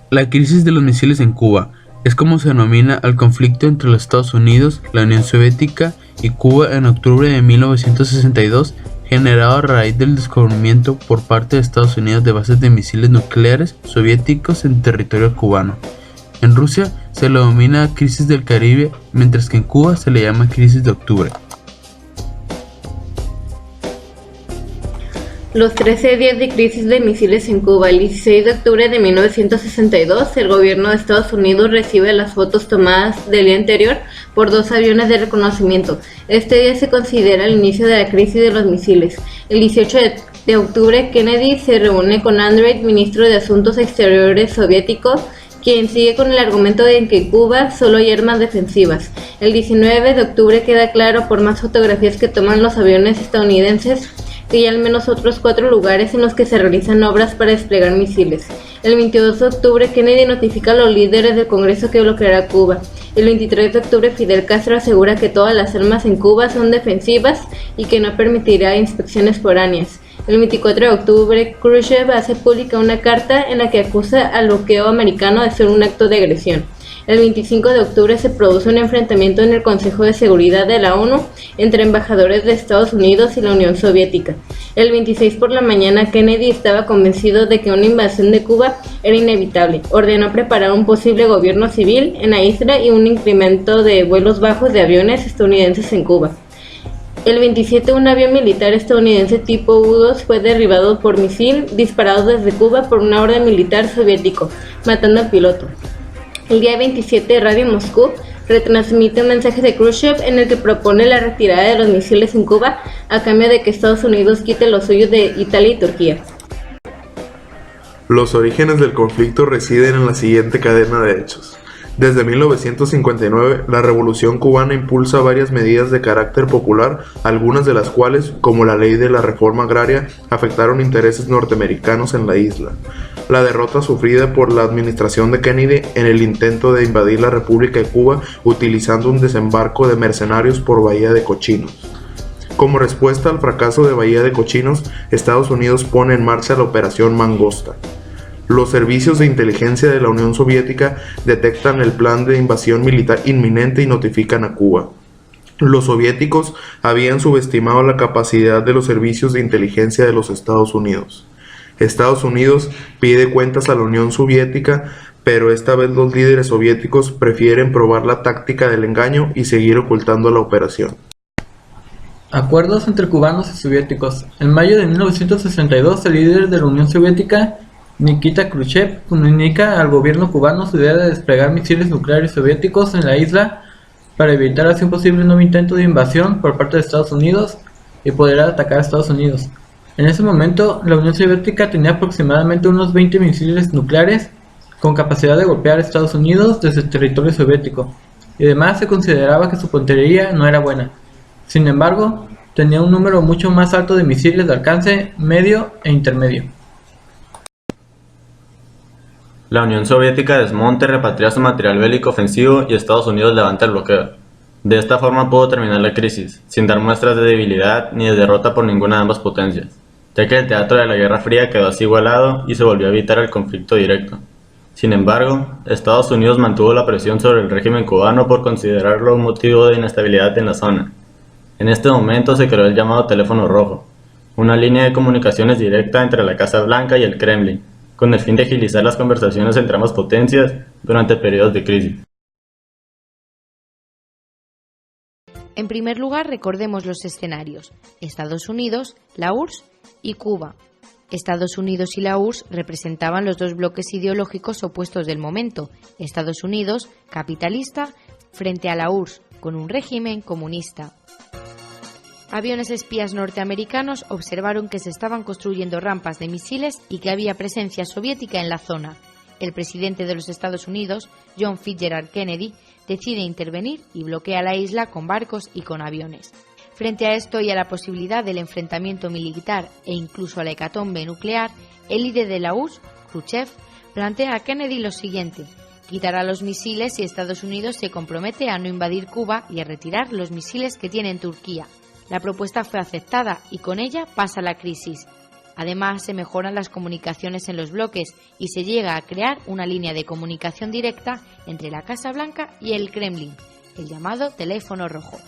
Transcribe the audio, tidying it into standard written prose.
La crisis de los misiles en Cuba es como se denomina al conflicto entre los Estados Unidos, la Unión Soviética y Cuba en octubre de 1962, generado a raíz del descubrimiento por parte de Estados Unidos de bases de misiles nucleares soviéticos en territorio cubano. En Rusia se lo denomina crisis del Caribe, mientras que en Cuba se le llama crisis de octubre. Los 13 días de crisis de misiles en Cuba. El 16 de octubre de 1962, el gobierno de Estados Unidos recibe las fotos tomadas del día anterior por dos aviones de reconocimiento. Este día se considera el inicio de la crisis de los misiles. El 18 de octubre, Kennedy se reúne con Andreev, ministro de Asuntos Exteriores soviético, quien sigue con el argumento de que en Cuba solo hay armas defensivas. El 19 de octubre queda claro por más fotografías que toman los aviones estadounidenses que hay al menos otros 4 lugares en los que se realizan obras para desplegar misiles. El 22 de octubre, Kennedy notifica a los líderes del Congreso que bloqueará Cuba. El 23 de octubre, Fidel Castro asegura que todas las armas en Cuba son defensivas y que no permitirá inspecciones foráneas. El 24 de octubre, Khrushchev hace pública una carta en la que acusa al bloqueo americano de ser un acto de agresión. El 25 de octubre se produce un enfrentamiento en el Consejo de Seguridad de la ONU entre embajadores de Estados Unidos y la Unión Soviética. El 26 por la mañana, Kennedy estaba convencido de que una invasión de Cuba era inevitable. Ordenó preparar un posible gobierno civil en la isla y un incremento de vuelos bajos de aviones estadounidenses en Cuba. El 27, un avión militar estadounidense tipo U-2 fue derribado por misil disparado desde Cuba por una orden militar soviético, matando al piloto. El día 27, Radio Moscú retransmite un mensaje de Khrushchev en el que propone la retirada de los misiles en Cuba a cambio de que Estados Unidos quite los suyos de Italia y Turquía. Los orígenes del conflicto residen en la siguiente cadena de hechos. Desde 1959, la Revolución cubana impulsa varias medidas de carácter popular, algunas de las cuales, como la ley de la reforma agraria, afectaron intereses norteamericanos en la isla. La derrota sufrida por la administración de Kennedy en el intento de invadir la República de Cuba utilizando un desembarco de mercenarios por Bahía de Cochinos. Como respuesta al fracaso de Bahía de Cochinos, Estados Unidos pone en marcha la Operación Mangosta. Los servicios de inteligencia de la Unión Soviética detectan el plan de invasión militar inminente y notifican a Cuba. Los soviéticos habían subestimado la capacidad de los servicios de inteligencia de los Estados Unidos. Estados Unidos pide cuentas a la Unión Soviética, pero esta vez los líderes soviéticos prefieren probar la táctica del engaño y seguir ocultando la operación. Acuerdos entre cubanos y soviéticos. En mayo de 1962, el líder de la Unión Soviética, Nikita Khrushchev, comunica al gobierno cubano su idea de desplegar misiles nucleares soviéticos en la isla para evitar así un posible nuevo intento de invasión por parte de Estados Unidos y poder atacar a Estados Unidos. En ese momento, la Unión Soviética tenía aproximadamente unos 20 misiles nucleares con capacidad de golpear a Estados Unidos desde el territorio soviético, y además se consideraba que su puntería no era buena. Sin embargo, tenía un número mucho más alto de misiles de alcance medio e intermedio. La Unión Soviética desmonta y repatria su material bélico ofensivo y Estados Unidos levanta el bloqueo. De esta forma pudo terminar la crisis, sin dar muestras de debilidad ni de derrota por ninguna de ambas potencias, ya que el teatro de la Guerra Fría quedó así igualado y se volvió a evitar el conflicto directo. Sin embargo, Estados Unidos mantuvo la presión sobre el régimen cubano por considerarlo un motivo de inestabilidad en la zona. En este momento se creó el llamado teléfono rojo, una línea de comunicaciones directa entre la Casa Blanca y el Kremlin, con el fin de agilizar las conversaciones entre ambas potencias durante periodos de crisis. En primer lugar, recordemos los escenarios: Estados Unidos, la URSS y Cuba. Estados Unidos y la URSS representaban los dos bloques ideológicos opuestos del momento. Estados Unidos, capitalista, frente a la URSS, con un régimen comunista. Aviones espías norteamericanos observaron que se estaban construyendo rampas de misiles y que había presencia soviética en la zona. El presidente de los Estados Unidos, John Fitzgerald Kennedy, decide intervenir y bloquea la isla con barcos y con aviones. Frente a esto y a la posibilidad del enfrentamiento militar e incluso a la hecatombe nuclear, el líder de la URSS, Khrushchev, plantea a Kennedy lo siguiente: quitará los misiles y Estados Unidos se compromete a no invadir Cuba y a retirar los misiles que tiene en Turquía. La propuesta fue aceptada y con ella pasa la crisis. Además, se mejoran las comunicaciones en los bloques y se llega a crear una línea de comunicación directa entre la Casa Blanca y el Kremlin, el llamado teléfono rojo.